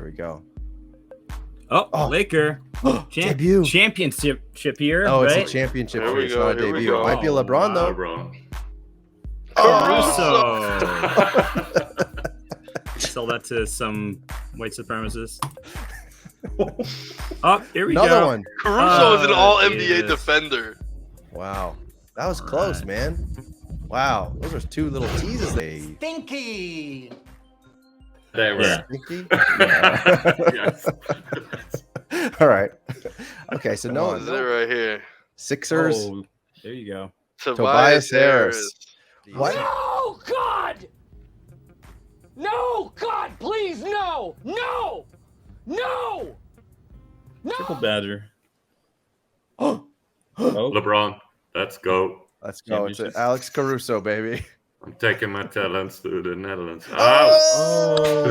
we go. Oh, Laker. Debut. Championship year, Oh, right? it's a championship. Here we It's go, not a here we debut. go. It might be a LeBron, though. Caruso. Sell that to some white supremacist. Oh, here we go. Another one. Caruso is an all-NBA yes. defender. Wow. That was close, man. Wow. Those are two little teases. Stinky. They were. Yeah. Stinky? Yes. All right. Okay, so This is it right here. Sixers. Oh, there you go. Tobias Harris. What? No, God! No, God, please, no! No! No! Triple No! Badger. Oh, LeBron, let's go. let's go. It's Alex Caruso, baby. I'm taking my talents to the Netherlands. Oh!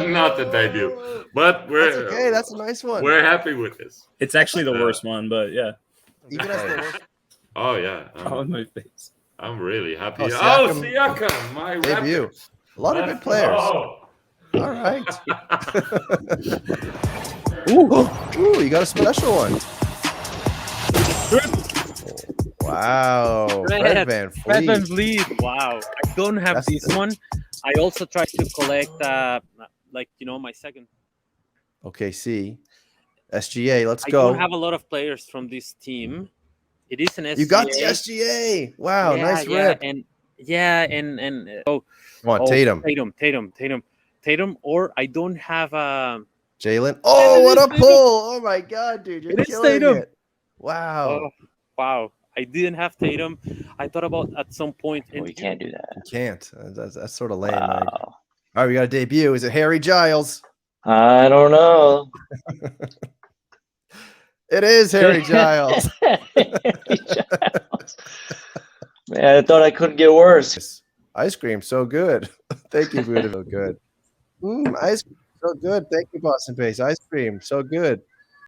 Not the debut, but we're That's okay. That's a nice one. we're happy with this. It's actually the worst one, but yeah. Even as the worst Oh yeah, On my face. I'm really happy. Oh, Oh, Siakam. Siakam, my debut. Raptors. A lot of good Let's players. go. All right. Ooh, you got a special one. Wow. Fred Van Red Van Fleet. Vliet. Wow. I don't have That's this the- one. I also tried to collect, my second. Okay, see. SGA, let's I go. don't have a lot of players from this team. It is an SGA. You got the SGA. Wow, nice rip. And Come on, Tatum. Tatum, or I don't have Jalen. Oh, it what is a Tatum. pull. Oh, my God, dude. You're It is killing Tatum. it. Wow. oh, wow. I didn't have Tatum. I thought about at some point. Well, you can't do that. You can't. That's sort of lame. Like. Wow. All right, we got a debut. Is it Harry Giles? I don't know. It is Harry Giles. Man, I thought I couldn't get worse. Ice cream, so good. Thank you, Buddha. So good. Ice cream, so good. Thank you, Boston Base. Ice cream, so good.